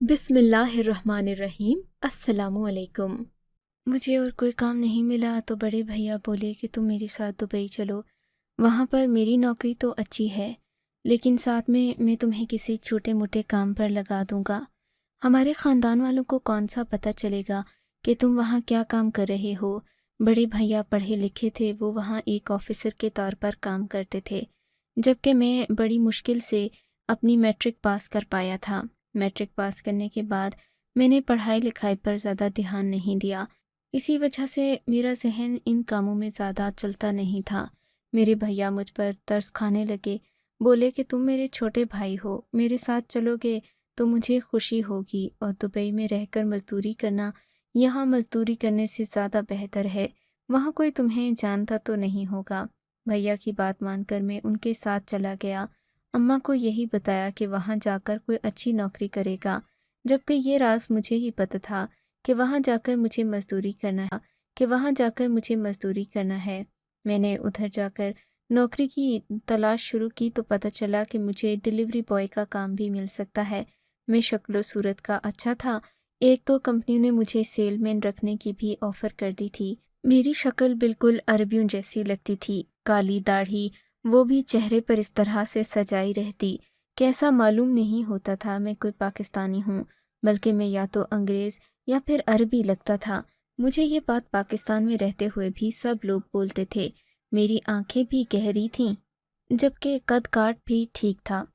बिस्मिल्लाहिर्रहमानिर्रहीम। अस्सलामु अलैकुम। मुझे और कोई काम नहीं मिला तो बड़े भैया बोले कि तुम मेरे साथ दुबई चलो। वहाँ पर मेरी नौकरी तो अच्छी है, लेकिन साथ में मैं तुम्हें किसी छोटे मोटे काम पर लगा दूँगा। हमारे ख़ानदान वालों को कौन सा पता चलेगा कि तुम वहाँ क्या काम कर रहे हो। बड़े भैया पढ़े लिखे थे, वो वहाँ एक ऑफ़िसर के तौर पर काम करते थे, जबकि मैं बड़ी मुश्किल से अपनी मैट्रिक पास कर पाया था। मैट्रिक पास करने के बाद मैंने पढ़ाई लिखाई पर ज़्यादा ध्यान नहीं दिया। इसी वजह से मेरा ज़हन इन कामों में ज़्यादा चलता नहीं था। मेरे भैया मुझ पर तरस खाने लगे, बोले कि तुम मेरे छोटे भाई हो, मेरे साथ चलोगे तो मुझे खुशी होगी, और दुबई में रहकर मज़दूरी करना यहाँ मज़दूरी करने से ज़्यादा बेहतर है। वहाँ कोई तुम्हें जानता तो नहीं होगा। भैया की बात मानकर मैं उनके साथ चला गया। अम्मा को यही बताया कि वहाँ जाकर कोई अच्छी नौकरी करेगा, जबकि ये राज मुझे ही पता था कि वहाँ जाकर मुझे मज़दूरी करना है। मैंने उधर जाकर नौकरी की तलाश शुरू की तो पता चला कि मुझे डिलीवरी बॉय का काम भी मिल सकता है। मैं शक्ल सूरत का अच्छा था। एक तो कंपनी ने मुझे सेलमैन रखने की भी ऑफ़र कर दी थी। मेरी शक्ल बिल्कुल अरबियों जैसी लगती थी, काली दाढ़ी, वो भी चेहरे पर इस तरह से सजाई रहती कि ऐसा मालूम नहीं होता था मैं कोई पाकिस्तानी हूँ, बल्कि मैं या तो अंग्रेज़ या फिर अरबी लगता था। मुझे ये बात पाकिस्तान में रहते हुए भी सब लोग बोलते थे। मेरी आंखें भी गहरी थीं, जबकि कद काठ भी ठीक था।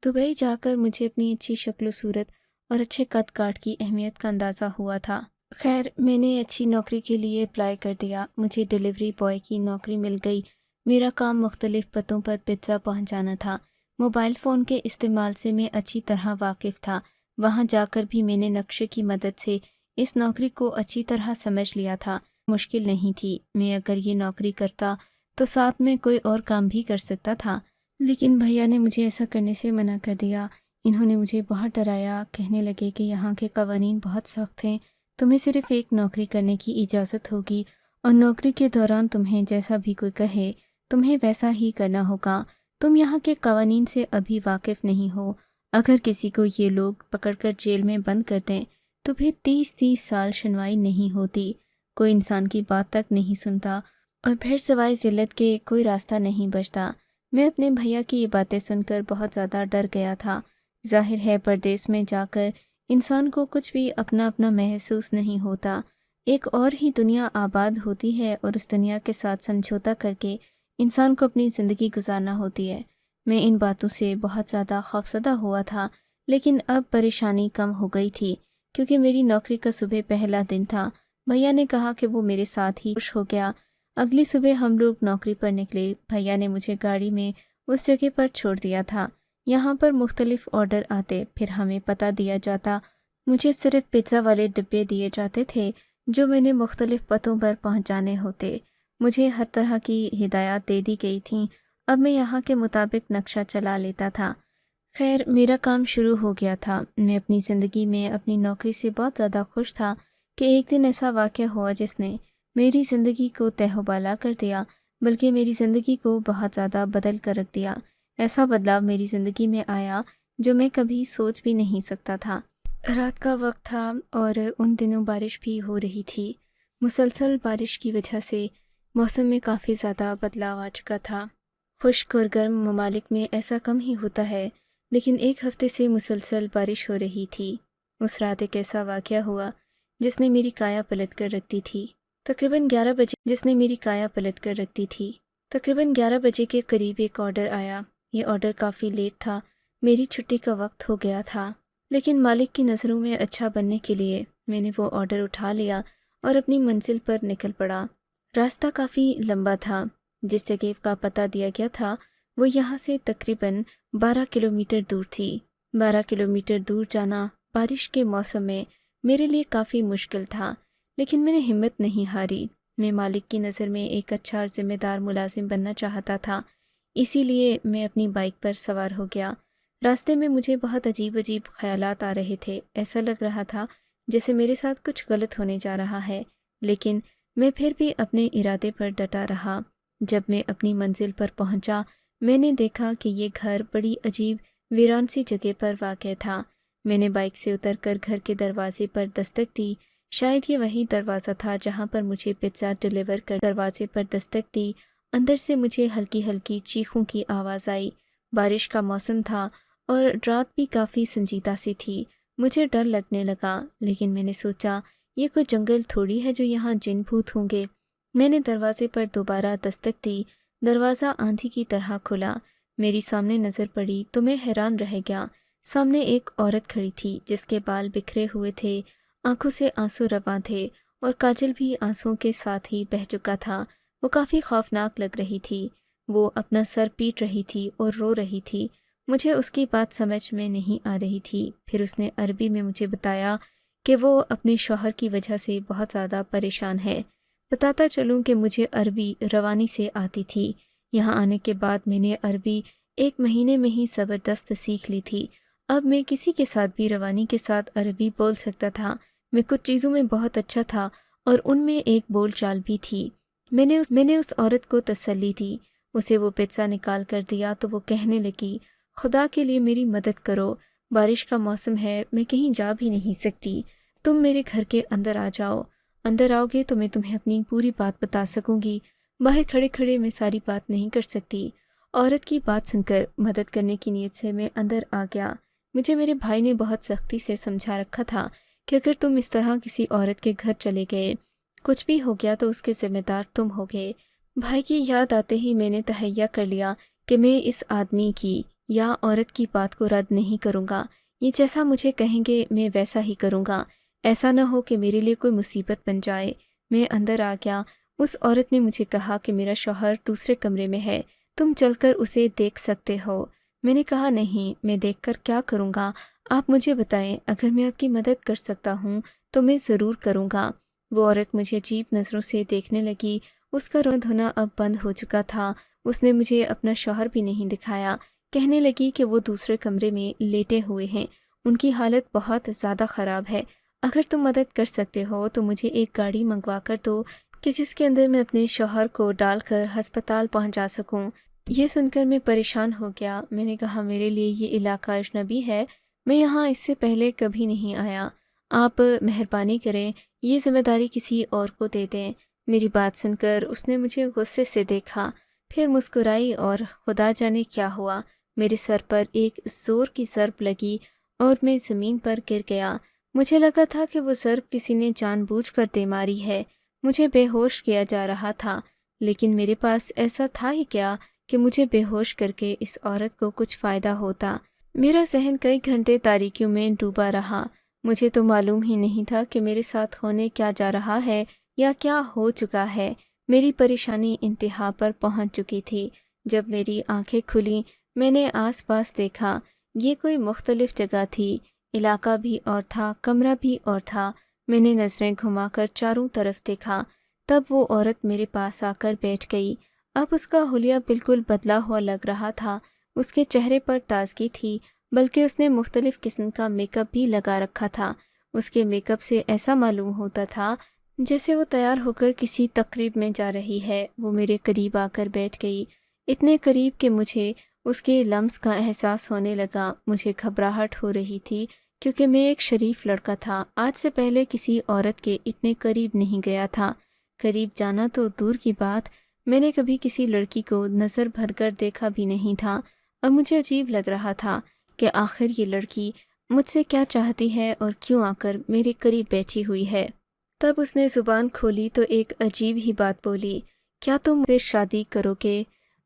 दुबई जाकर मुझे अपनी अच्छी शक्ल सूरत और अच्छे कद काठ की अहमियत का अंदाज़ा हुआ था। खैर, मैंने अच्छी नौकरी के लिए अप्लाई कर दिया। मुझे डिलीवरी बॉय की नौकरी मिल गई। मेरा काम मुख्तलिफ़ पतों पर पिज़्ज़ा पहुंचाना था। मोबाइल फ़ोन के इस्तेमाल से मैं अच्छी तरह वाकिफ़ था। वहां जाकर भी मैंने नक्शे की मदद से इस नौकरी को अच्छी तरह समझ लिया था। मुश्किल नहीं थी। मैं अगर ये नौकरी करता तो साथ में कोई और काम भी कर सकता था, लेकिन भैया ने मुझे ऐसा करने से मना कर दिया। इन्होंने मुझे बहुत डराया, कहने लगे कि यहाँ के कवानीन बहुत सख्त हैं, तुम्हें सिर्फ एक नौकरी करने की इजाज़त होगी, और नौकरी के दौरान तुम्हें जैसा भी कोई कहे तुम्हें वैसा ही करना होगा। तुम यहाँ के कवानीन से अभी वाकिफ़ नहीं हो। अगर किसी को ये लोग पकड़कर जेल में बंद कर दें तो फिर 30-30 साल सुनवाई नहीं होती, कोई इंसान की बात तक नहीं सुनता, और फिर सिवाय ज़िल्लत के कोई रास्ता नहीं बचता। मैं अपने भैया की ये बातें सुनकर बहुत ज़्यादा डर गया था। ज़ाहिर है, परदेश में जाकर इंसान को कुछ भी अपना अपना महसूस नहीं होता। एक और ही दुनिया आबाद होती है, और उस दुनिया के साथ समझौता करके इंसान को अपनी ज़िंदगी गुजारना होती है। मैं इन बातों से बहुत ज़्यादा खौफज़दा हुआ था, लेकिन अब परेशानी कम हो गई थी, क्योंकि मेरी नौकरी का सुबह पहला दिन था। भैया ने कहा कि वो मेरे साथ ही खुश हो गया। अगली सुबह हम लोग नौकरी पर निकले। भैया ने मुझे गाड़ी में उस जगह पर छोड़ दिया था। यहाँ पर मुख्तलिफ ऑर्डर आते, फिर हमें पता दिया जाता। मुझे सिर्फ पिज़्ज़ा वाले डिब्बे दिए जाते थे जो मैंने मुख्तलिफ पतों पर पहुँचाने होते। मुझे हर तरह की हिदायत दे दी गई थीं। अब मैं यहाँ के मुताबिक नक्शा चला लेता था। खैर, मेरा काम शुरू हो गया था। मैं अपनी ज़िंदगी में अपनी नौकरी से बहुत ज़्यादा खुश था कि एक दिन ऐसा वाक़या हुआ जिसने मेरी ज़िंदगी को तहबाला कर दिया, बल्कि मेरी ज़िंदगी को बहुत ज़्यादा बदल कर रख दिया। ऐसा बदलाव मेरी ज़िंदगी में आया जो मैं कभी सोच भी नहीं सकता था। रात का वक्त था और उन दिनों बारिश भी हो रही थी। मुसलसल बारिश की वजह से मौसम में काफ़ी ज़्यादा बदलाव आ चुका था। खुश्क और गर्म ममालिक में ऐसा कम ही होता है, लेकिन एक हफ्ते से मुसलसल बारिश हो रही थी। उस रात एक ऐसा वाक़या हुआ जिसने मेरी काया पलट कर रख दी थी। तकरीबन 11 बजे के करीब एक ऑर्डर आया। ये ऑर्डर काफ़ी लेट था। मेरी छुट्टी का वक्त हो गया था, लेकिन मालिक की नज़रों में अच्छा बनने के लिए मैंने वो ऑर्डर उठा लिया और अपनी मंजिल पर निकल पड़ा। रास्ता काफ़ी लंबा था। जिस जगह का पता दिया गया था वो यहाँ से तकरीबन 12 किलोमीटर दूर थी। 12 किलोमीटर दूर जाना बारिश के मौसम में मेरे लिए काफ़ी मुश्किल था, लेकिन मैंने हिम्मत नहीं हारी। मैं मालिक की नज़र में एक अच्छा और ज़िम्मेदार मुलाजिम बनना चाहता था, इसीलिए मैं अपनी बाइक पर सवार हो गया। रास्ते में मुझे बहुत अजीब अजीब ख्यालात आ रहे थे। ऐसा लग रहा था जैसे मेरे साथ कुछ गलत होने जा रहा है, लेकिन मैं फिर भी अपने इरादे पर डटा रहा। जब मैं अपनी मंजिल पर पहुंचा, मैंने देखा कि ये घर बड़ी अजीब वीरान सी जगह पर वाक़ था। میں نے بائک سے اتر کر گھر کے دروازے پر دستک دی۔ شاید یہ وہی دروازہ تھا جہاں پر مجھے پزا ڈیلیور کر دروازے پر دستک دی۔ اندر سے مجھے ہلکی ہلکی چیخوں کی آواز آئی۔ بارش کا موسم تھا اور رات بھی کافی سنجیدہ سی تھی۔ مجھے ڈر لگنے لگا، لیکن میں نے سوچا یہ کوئی جنگل تھوڑی ہے جو یہاں جن بھوت ہوں گے۔ میں نے دروازے پر دوبارہ دستک دی۔ دروازہ آندھی کی طرح کھلا۔ میری سامنے نظر پڑی تو میں حیران رہ گیا۔ سامنے ایک عورت کھڑی تھی جس کے بال بکھرے ہوئے تھے، آنکھوں سے آنسو رواں تھے اور کاجل بھی آنسوؤں کے ساتھ ہی بہہ چکا تھا۔ وہ کافی خوفناک لگ رہی تھی۔ وہ اپنا سر پیٹ رہی تھی اور رو رہی تھی۔ مجھے اس کی بات سمجھ میں نہیں آ رہی تھی۔ پھر اس نے عربی میں مجھے بتایا کہ وہ اپنے شوہر کی وجہ سے بہت زیادہ پریشان ہے۔ بتاتا چلوں کہ مجھے عربی روانی سے آتی تھی۔ یہاں آنے کے بعد میں نے عربی 1 مہینے میں ہی زبردست سیکھ لی تھی۔ اب میں کسی کے ساتھ بھی روانی کے ساتھ عربی بول سکتا تھا۔ میں کچھ چیزوں میں بہت اچھا تھا اور ان میں ایک بول چال بھی تھی۔ میں نے اس عورت کو تسلی دی۔ اسے وہ پزا نکال کر دیا تو وہ کہنے لگی، خدا کے لیے میری مدد کرو، بارش کا موسم ہے، میں کہیں جا بھی نہیں سکتی، تم میرے گھر کے اندر آ جاؤ۔ اندر آؤ گے تو میں تمہیں اپنی پوری بات بتا سکوں گی، باہر کھڑے کھڑے میں ساری بات نہیں کر سکتی۔ عورت کی بات سن کر مدد کرنے کی نیت سے میں اندر آ گیا۔ مجھے میرے بھائی نے بہت سختی سے سمجھا رکھا تھا کہ اگر تم اس طرح کسی عورت کے گھر چلے گئے، کچھ بھی ہو گیا تو اس کے ذمہ دار تم ہوگے۔ بھائی کی یاد آتے ہی میں نے تہیہ کر لیا کہ میں اس آدمی کی یا عورت کی بات کو رد نہیں کروں گا۔ یہ جیسا مجھے کہیں گے میں ویسا ہی کروں گا۔ ایسا نہ ہو کہ میرے لیے کوئی مصیبت بن جائے۔ میں اندر آ گیا۔ اس عورت نے مجھے کہا کہ میرا شوہر دوسرے کمرے میں ہے، تم چل کر اسے دیکھ سکتے ہو۔ میں نے کہا نہیں، میں دیکھ کر کیا کروں گا، آپ مجھے بتائیں، اگر میں آپ کی مدد کر سکتا ہوں تو میں ضرور کروں گا۔ وہ عورت مجھے عجیب نظروں سے دیکھنے لگی۔ اس کا رونا دھونا اب بند ہو چکا تھا۔ اس نے مجھے اپنا شوہر بھی نہیں دکھایا۔ کہنے لگی کہ وہ دوسرے کمرے میں لیٹے ہوئے ہیں، ان کی حالت بہت زیادہ خراب ہے۔ اگر تم مدد کر سکتے ہو تو مجھے ایک گاڑی منگوا کر دو کہ جس کے اندر میں اپنے شوہر کو ڈال کر ہسپتال پہنچا سکوں۔ یہ سن کر میں پریشان ہو گیا۔ میں نے کہا میرے لیے یہ علاقہ اجنبی ہے، میں یہاں اس سے پہلے کبھی نہیں آیا، آپ مہربانی کریں یہ ذمہ داری کسی اور کو دے دیں۔ میری بات سن کر اس نے مجھے غصے سے دیکھا، پھر مسکرائی اور خدا جانے کیا ہوا، میرے سر پر ایک زور کی ضرب لگی اور میں زمین پر گر گیا۔ مجھے لگا تھا کہ وہ ضرب کسی نے جان بوجھ کر دے ماری ہے۔ مجھے بے ہوش کیا جا رہا تھا، لیکن میرے پاس ایسا تھا ہی کیا کہ مجھے بے ہوش کر کے اس عورت کو کچھ فائدہ ہوتا۔ میرا ذہن کئی گھنٹے تاریکیوں میں ڈوبا رہا۔ مجھے تو معلوم ہی نہیں تھا کہ میرے ساتھ ہونے کیا جا رہا ہے یا کیا ہو چکا ہے۔ میری پریشانی انتہا پر پہنچ چکی تھی۔ جب میری آنکھیں کھلیں میں نے آس پاس دیکھا۔ یہ کوئی مختلف جگہ تھی، علاقہ بھی اور تھا، کمرہ بھی اور تھا۔ میں نے نظریں گھما کر چاروں طرف دیکھا، تب وہ عورت میرے پاس آ کر بیٹھ گئی۔ اب اس کا حلیہ بالکل بدلا ہوا لگ رہا تھا۔ اس کے چہرے پر تازگی تھی، بلکہ اس نے مختلف قسم کا میک اپ بھی لگا رکھا تھا۔ اس کے میک اپ سے ایسا معلوم ہوتا تھا جیسے وہ تیار ہو کر کسی تقریب میں جا رہی ہے۔ وہ میرے قریب آ کر بیٹھ گئی، اتنے قریب کہ مجھے اس کے لمس کا احساس ہونے لگا۔ مجھے گھبراہٹ ہو رہی تھی کیونکہ میں ایک شریف لڑکا تھا، آج سے پہلے کسی عورت کے اتنے قریب نہیں گیا تھا۔ قریب جانا تو دور کی بات، میں نے کبھی کسی لڑکی کو نظر بھر کر دیکھا بھی نہیں تھا۔ اب مجھے عجیب لگ رہا تھا کہ آخر یہ لڑکی مجھ سے کیا چاہتی ہے اور کیوں آ کر میرے قریب بیٹھی ہوئی ہے۔ تب اس نے زبان کھولی تو ایک عجیب ہی بات بولی، کیا تم مجھ سے شادی کرو گے؟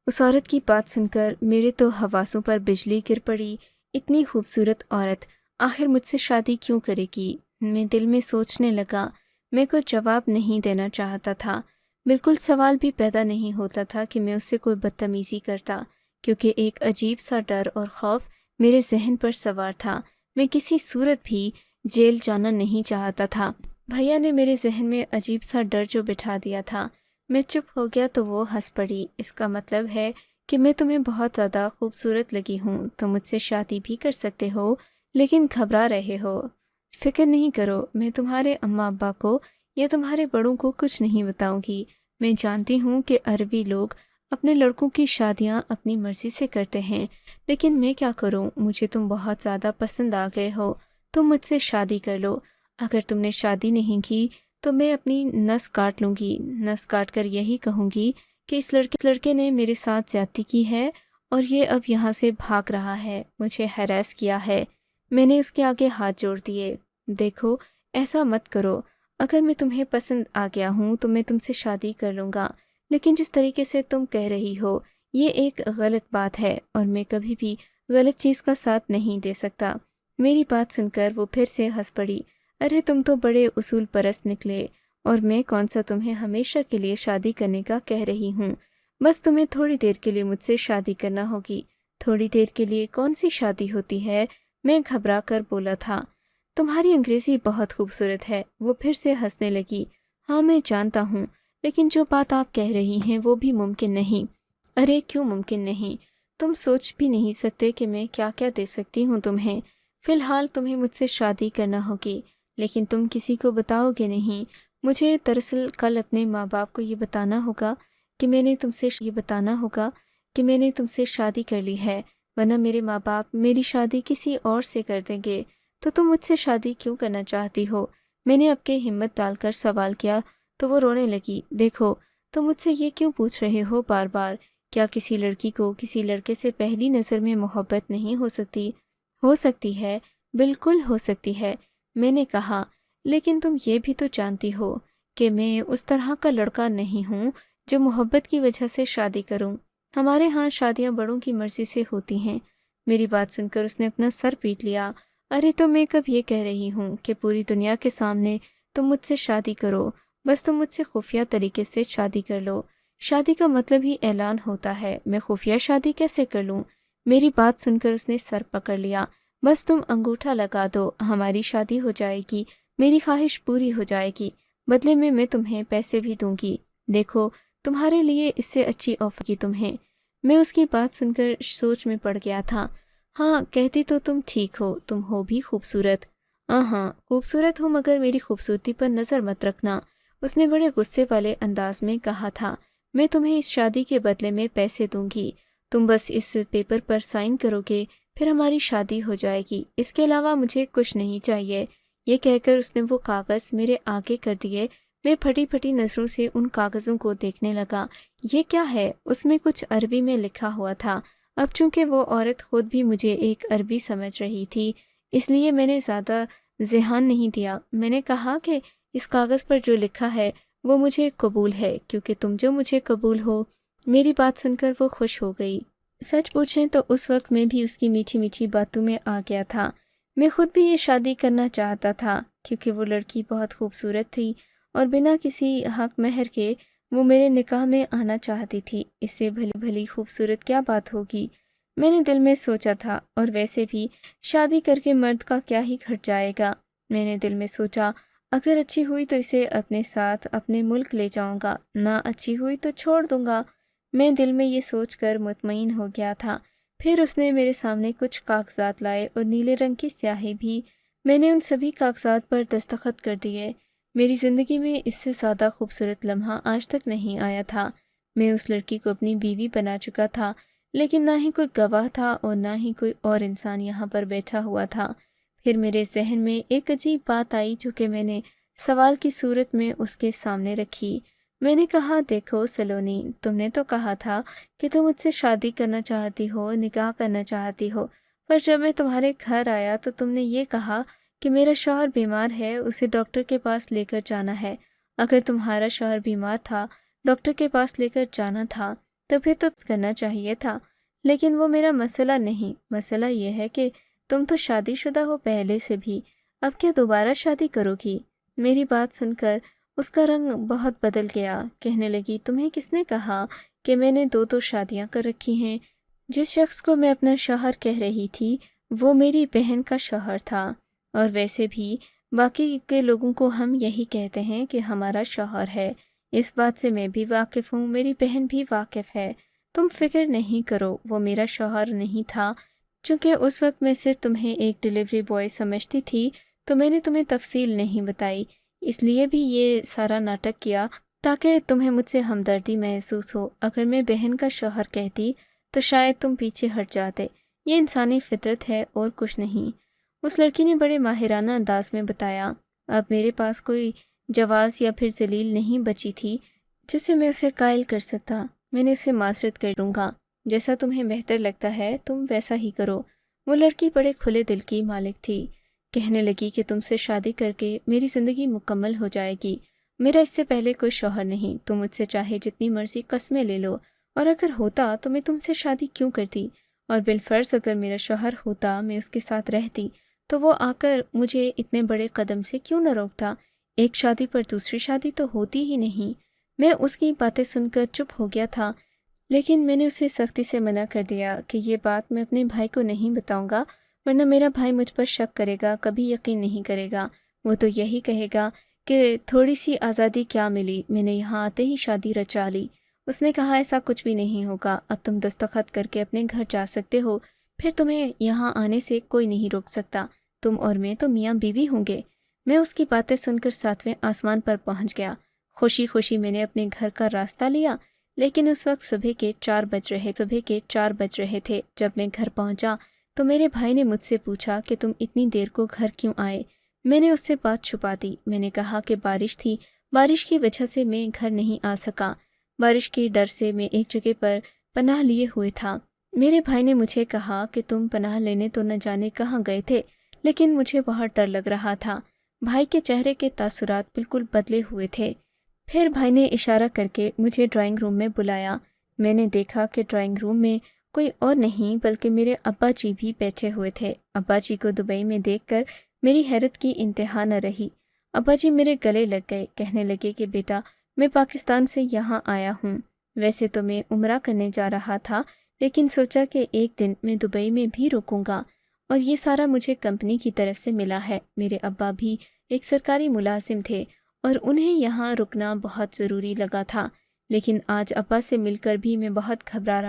اس عورت کی بات سن کر میرے تو حواسوں پر بجلی گر پڑی۔ اتنی خوبصورت عورت آخر مجھ سے شادی کیوں کرے گی؟ میں دل میں سوچنے لگا۔ میں کوئی جواب نہیں دینا چاہتا تھا، بالکل سوال بھی پیدا نہیں ہوتا تھا کہ میں اس سے کوئی بدتمیزی کرتا، کیونکہ ایک عجیب سا ڈر اور خوف میرے ذہن پر سوار تھا۔ میں کسی صورت بھی جیل جانا نہیں چاہتا تھا۔ بھیا نے میرے ذہن میں عجیب سا ڈر جو بٹھا دیا تھا۔ میں چپ ہو گیا تو وہ ہنس پڑی۔ اس کا مطلب ہے کہ میں تمہیں بہت زیادہ خوبصورت لگی ہوں، تم مجھ سے شادی بھی کر سکتے ہو، لیکن گھبرا رہے ہو۔ فکر نہیں کرو، میں تمہارے اماں ابا کو یا تمہارے بڑوں کو کچھ نہیں بتاؤں گی۔ میں جانتی ہوں کہ عربی لوگ اپنے لڑکوں کی شادیاں اپنی مرضی سے کرتے ہیں، لیکن میں کیا کروں، مجھے تم بہت زیادہ پسند آ گئے ہو۔ तुम मुझसे शादी कर लो। अगर तुमने शादी नहीं की तो मैं अपनी नस काट लूँगी, नस काट कर यही कहूँगी कि इस लड़के ने मेरे साथ ज्यादती की है और ये अब यहाँ से भाग रहा है, मुझे हैरेस किया है। मैंने उसके आगे हाथ जोड़ दिए। देखो, ऐसा मत करो। अगर मैं तुम्हें पसंद आ गया हूँ तो मैं तुमसे शादी कर लूँगा, लेकिन जिस तरीके से तुम कह रही हो ये एक गलत बात है और मैं कभी भी गलत चीज़ का साथ नहीं दे सकता। मेरी बात सुनकर वो फिर से हंस पड़ी। अरे तुम तो बड़े उसूल परस्त निकले, और मैं कौन सा तुम्हें हमेशा के लिए शादी करने का कह रही हूँ। बस तुम्हें थोड़ी देर के लिए मुझसे शादी करना होगी। थोड़ी देर के लिए कौन सी शादी होती है? मैं घबरा कर बोला था। तुम्हारी अंग्रेज़ी बहुत खूबसूरत है। वो फिर से हंसने लगी। हाँ मैं जानता हूँ, लेकिन जो बात आप कह रही हैं वो भी मुमकिन नहीं। अरे क्यों मुमकिन नहीं? तुम सोच भी नहीं सकते कि मैं क्या क्या दे सकती हूँ तुम्हें। फ़िलहाल तुम्हें मुझसे शादी करना होगी, लेकिन तुम किसी को बताओगे नहीं। मुझे दरअसल कल अपने माँ बाप को ये बताना होगा कि मैंने तुमसे शादी कर ली है, वरना मेरे माँ बाप मेरी शादी किसी और से कर देंगे। तो तुम मुझसे शादी क्यों करना चाहती हो? मैंने आपके हिम्मत डालकर सवाल किया तो वो रोने लगी। देखो, तुम मुझसे ये क्यों पूछ रहे हो बार बार? क्या किसी लड़की को किसी लड़के से पहली नज़र में मोहब्बत नहीं हो सकती? हो सकती है, बिल्कुल हो सकती है, मैंने कहा। लेकिन तुम ये भी तो जानती हो कि मैं उस तरह का लड़का नहीं हूँ जो मोहब्बत की वजह से शादी करूँ। हमारे यहाँ शादियाँ बड़ों की मर्जी से होती हैं। मेरी बात सुनकर उसने अपना सर पीट लिया। अरे तो मैं कब ये कह रही हूँ कि पूरी दुनिया के सामने तुम मुझसे शादी करो। बस तुम मुझसे खुफिया तरीके से शादी कर लो। शादी का मतलब ही ऐलान होता है, मैं खुफिया शादी कैसे कर लूँ? मेरी बात सुनकर उसने सर पकड़ लिया। बस तुम अंगूठा लगा दो, हमारी शादी हो जाएगी, मेरी ख्वाहिश पूरी हो जाएगी। बदले में मैं तुम्हें पैसे भी दूंगी। देखो, तुम्हारे लिए इससे अच्छी ऑफर की तुम्हें। मैं उसकी बात सुनकर सोच में पड़ गया था। हाँ, कहती तो तुम ठीक हो, तुम हो भी खूबसूरत। हाँ, खूबसूरत हूँ, मगर मेरी खूबसूरती पर नज़र मत रखना, उसने बड़े गुस्से वाले अंदाज में कहा था। मैं तुम्हें इस शादी के बदले में पैसे दूंगी। तुम बस इस पेपर पर साइन करोगे, फिर हमारी शादी हो जाएगी। इसके अलावा मुझे कुछ नहीं चाहिए। ये कहकर उसने वो कागज़ मेरे आगे कर दिए। मैं फटी फटी नज़रों से उन कागज़ों को देखने लगा। ये क्या है? उसमें कुछ अरबी में लिखा हुआ था। अब चूंकि वो औरत खुद भी मुझे एक अरबी समझ रही थी, इसलिए मैंने ज़्यादा ध्यान नहीं दिया। मैंने कहा कि इस कागज़ पर जो लिखा है वो मुझे कबूल है, क्योंकि तुम जो मुझे कबूल हो। मेरी बात सुनकर वो खुश हो गई। सच पूछें तो उस वक्त मैं भी उसकी मीठी मीठी बातों में आ गया था। मैं खुद भी ये शादी करना चाहता था, क्योंकि वो लड़की बहुत खूबसूरत थी और बिना किसी हक महर के वो मेरे निकाह में आना चाहती थी। इससे भली भली खूबसूरत क्या बात होगी, मैंने दिल में सोचा था। और वैसे भी शादी करके मर्द का क्या ही घट जाएगा। मैंने दिल में सोचा, अगर अच्छी हुई तो इसे अपने साथ अपने मुल्क ले जाऊंगा, ना अच्छी हुई तो छोड़ दूंगा। मैं दिल में ये सोचकर मुतमईन हो गया था। फिर उसने मेरे सामने कुछ कागजात लाए और नीले रंग की स्याही भी। मैंने उन सभी कागजात पर दस्तखत कर दिए। मेरी ज़िंदगी में इससे ज़्यादा खूबसूरत लम्हा आज तक नहीं आया था। मैं उस लड़की को अपनी बीवी बना चुका था, लेकिन ना ही कोई गवाह था और ना ही कोई और इंसान यहाँ पर बैठा हुआ था। फिर मेरे जहन में एक अजीब बात आई, जो कि मैंने सवाल की सूरत में उसके सामने रखी। मैंने कहा, देखो सलोनी, तुमने तो कहा था कि तुम मुझसे शादी करना चाहती हो, निकाह करना चाहती हो, पर जब मैं तुम्हारे घर आया तो तुमने ये कहा कि मेरा शौहर बीमार है, उसे डॉक्टर के पास लेकर जाना है। अगर तुम्हारा शौहर बीमार था, डॉक्टर के पास लेकर जाना था, तो फिर तो करना चाहिए था। लेकिन वो मेरा मसला नहीं। मसला ये है कि तुम तो शादीशुदा हो पहले से भी, अब क्या दोबारा शादी करोगी? मेरी बात सुनकर उसका रंग बहुत बदल गया। कहने लगी, तुम्हें किसने कहा कि मैंने दो शादियां कर रखी हैं? जिस शख्स को मैं अपना शौहर कह रही थी वो मेरी बहन का शौहर था, और वैसे भी बाकी के लोगों को हम यही कहते हैं कि हमारा शौहर है। इस बात से मैं भी वाकिफ़ हूँ, मेरी बहन भी वाकिफ़ है। तुम फिक्र नहीं करो, वो मेरा शौहर नहीं था। चूँकि उस वक्त मैं सिर्फ तुम्हें एक डिलीवरी बॉय समझती थी, तो मैंने तुम्हें तफसील नहीं बताई। इसलिए भी ये सारा नाटक किया ताकि तुम्हें मुझसे हमदर्दी महसूस हो। अगर मैं बहन का शौहर कहती तो शायद तुम पीछे हट जाते। ये इंसानी फितरत है और कुछ नहीं। उस लड़की ने बड़े माहिराना अंदाज में बताया। अब मेरे पास कोई जवाज़ या फिर दलील नहीं बची थी जिससे मैं उसे कायल कर सकता। मैंने उसे माजरत कर दूंगा। जैसा तुम्हें बेहतर लगता है तुम वैसा ही करो। वो लड़की बड़े खुले दिल की मालिक थी। कहने लगी कि तुमसे शादी करके मेरी ज़िंदगी मुकम्मल हो जाएगी। मेरा इससे पहले कोई शौहर नहीं। तुम मुझसे चाहे जितनी मर्जी कस्में ले लो, और अगर होता तो मैं तुमसे शादी क्यों करती, और बिलफर्ज अगर मेरा शौहर होता मैं उसके साथ रहती तो वो आकर मुझे इतने बड़े कदम से क्यों न रोकता। एक शादी पर दूसरी शादी तो होती ही नहीं। मैं उसकी बातें सुनकर चुप हो गया था, लेकिन मैंने उसे सख्ती से मना कर दिया कि ये बात मैं अपने भाई को नहीं बताऊंगा, वरना मेरा भाई मुझ पर शक करेगा, कभी यकीन नहीं करेगा। वो तो यही कहेगा कि थोड़ी सी आज़ादी क्या मिली, मैंने यहाँ आते ही शादी रचा ली। उसने कहा ऐसा कुछ भी नहीं होगा, अब तुम दस्तखत करके अपने घर जा सकते हो, फिर तुम्हें यहाँ आने से कोई नहीं रोक सकता। तुम और मैं तो मियाँ बीवी होंगे। मैं उसकी बातें सुनकर 7वें आसमान पर पहुँच गया। खुशी खुशी मैंने अपने घर का रास्ता लिया, लेकिन उस वक्त सुबह के 4 बज रहे थे। जब मैं घर पहुंचा तो मेरे भाई ने मुझसे पूछा कि तुम इतनी देर को घर क्यों आए। मैंने उससे बात छुपा दी। मैंने कहा कि बारिश थी, बारिश की वजह से मैं घर नहीं आ सका। बारिश के डर से मैं एक जगह पर पनाह लिए हुए था। मेरे भाई ने मुझे कहा कि तुम पनाह लेने तो न जाने कहाँ गए थे, लेकिन मुझे बहुत डर लग रहा था। भाई के चेहरे के तासुरात बिल्कुल बदले हुए थे। फिर भाई ने इशारा करके मुझे ड्राइंग रूम में बुलाया। मैंने देखा कि ड्राइंग रूम में कोई और नहीं बल्कि मेरे अब्बा जी भी बैठे हुए थे। अब्बा जी को दुबई में देखकर मेरी हैरत की इंतहा न रही। अब्बा जी मेरे गले लग गए। कहने लगे कि बेटा, मैं पाकिस्तान से यहाँ आया हूँ। वैसे तो मैं उम्रा करने जा रहा था, लेकिन सोचा कि एक दिन मैं दुबई में भी रुकूंगा, और ये सारा मुझे कंपनी की तरफ से मिला है। मेरे अब्बा भी एक सरकारी मुलाजिम थे और उन्हें यहाँ रुकना बहुत ज़रूरी लगा था। लेकिन आज अब्बा से मिलकर भी मैं बहुत घबरा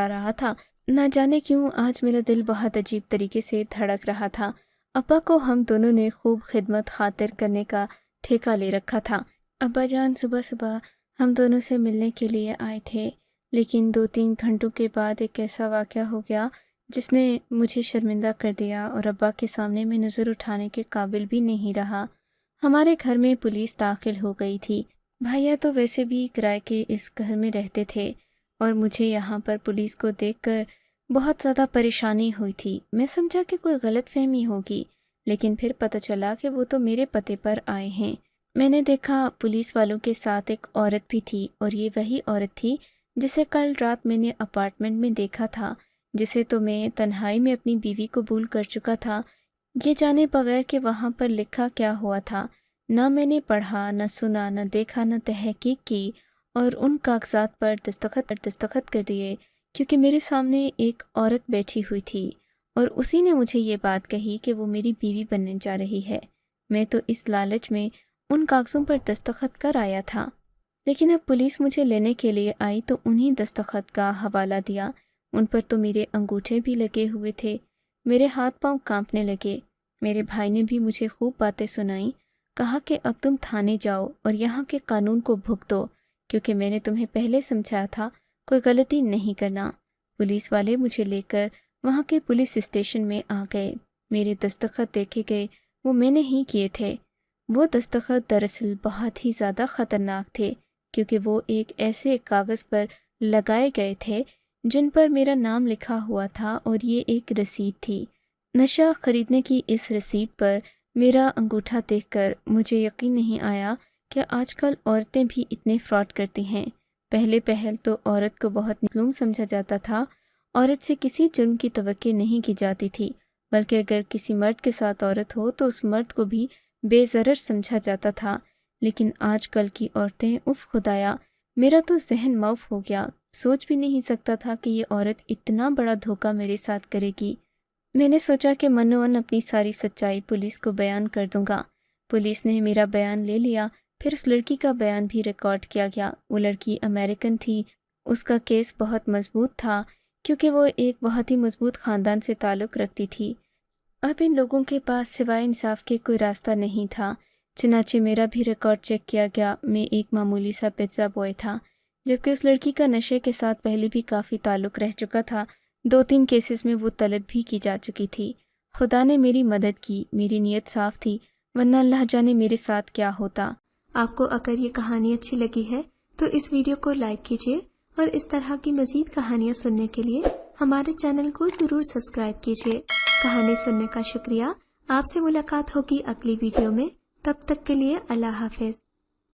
रहा था। ना जाने क्यों आज मेरा दिल बहुत अजीब तरीके से धड़क रहा था। अब्बा को हम दोनों ने खूब खिदमत खातिर करने का ठेका ले रखा था। अब्बा जान सुबह सुबह हम दोनों से मिलने के लिए आए थे, लेकिन 2-3 घंटों के बाद एक ऐसा वाक़या हो गया जिसने मुझे शर्मिंदा कर दिया और अब्बा के सामने मैं नज़र उठाने के काबिल भी नहीं रहा। हमारे घर में पुलिस दाखिल हो गई थी। भैया तो वैसे भी किराए के इस घर में रहते थे, और मुझे यहाँ पर पुलिस को देखकर बहुत ज़्यादा परेशानी हुई थी। मैं समझा कि कोई गलतफहमी होगी, लेकिन फिर पता चला कि वो तो मेरे पते पर आए हैं। मैंने देखा पुलिस वालों के साथ एक औरत भी थी, और ये वही औरत थी जिसे कल रात मैंने अपार्टमेंट में देखा था, जिसे तो मैं तन्हाई में अपनी बीवी को भूल कर चुका था, ये जाने बगैर कि वहाँ पर लिखा क्या हुआ था। ना मैंने पढ़ा, न सुना, न देखा, न तहकीक की, और उन कागजात पर दस्तखत कर दिए क्योंकि मेरे सामने एक औरत बैठी हुई थी, और उसी ने मुझे ये बात कही कि वो मेरी बीवी बनने जा रही है। मैं तो इस लालच में उन कागज़ों पर दस्तखत कर आया था, लेकिन अब पुलिस मुझे लेने के लिए आई तो उन्हीं दस्तखत का हवाला दिया। उन पर तो मेरे अंगूठे भी लगे हुए थे। मेरे हाथ पांव कांपने लगे। मेरे भाई ने भी मुझे खूब बातें सुनाई। कहा कि अब तुम थाने जाओ और यहाँ के कानून को भुगतो, क्योंकि मैंने तुम्हें पहले समझाया था कोई गलती नहीं करना। पुलिस वाले मुझे लेकर वहाँ के पुलिस स्टेशन में आ गए। मेरे दस्तखत देखे गए, वो मैंने ही किए थे। वो दस्तखत दरअसल बहुत ही ज़्यादा ख़तरनाक थे, क्योंकि वो एक ऐसे कागज़ पर लगाए गए थे जिन पर मेरा नाम लिखा हुआ था, और ये एक रसीद थी। नशा खरीदने की इस रसीद पर मेरा अंगूठा देखकर मुझे यकीन नहीं आया कि आजकल औरतें भी इतने फ्रॉड करती हैं। पहले पहल तो औरत को बहुत मज़लूम समझा जाता था। औरत से किसी जुर्म की तवक्को नहीं की जाती थी, बल्कि अगर किसी मर्द के साथ औरत हो तो उस मर्द को भी बेज़रर समझा जाता था। लेकिन आजकल की औरतें, उफ़ खुदाया, मेरा तो जहन मौफ हो गया। सोच भी नहीं सकता था कि ये औरत इतना बड़ा धोखा मेरे साथ करेगी। मैंने सोचा कि मनोवन अपनी सारी सच्चाई पुलिस को बयान कर दूंगा। पुलिस ने मेरा बयान ले लिया। फिर उस लड़की का बयान भी रिकॉर्ड किया गया। वो लड़की अमेरिकन थी। उसका केस बहुत मजबूत था, क्योंकि वो एक बहुत ही मजबूत ख़ानदान से ताल्लुक़ रखती थी। अब इन लोगों के पास सिवाय इंसाफ के कोई रास्ता नहीं था। चुनाचे मेरा भी रिकॉर्ड चेक किया गया। मैं एक मामूली सा पिज्ज़ा बॉय था, जबकि उस लड़की का नशे के साथ पहले भी काफ़ी ताल्लुक़ रह चुका था। 2-3 کیسز میں وہ طلب بھی کی جا چکی تھی۔ خدا نے میری مدد کی، میری نیت صاف تھی، ورنہ اللہ جانے میرے ساتھ کیا ہوتا۔ آپ کو اگر یہ کہانی اچھی لگی ہے تو اس ویڈیو کو لائک کیجیے اور اس طرح کی مزید کہانیاں سننے کے لیے ہمارے چینل کو ضرور سبسکرائب کیجیے۔ کہانی سننے کا شکریہ۔ آپ سے ملاقات ہوگی اگلی ویڈیو میں، تب تک کے لیے اللہ حافظ۔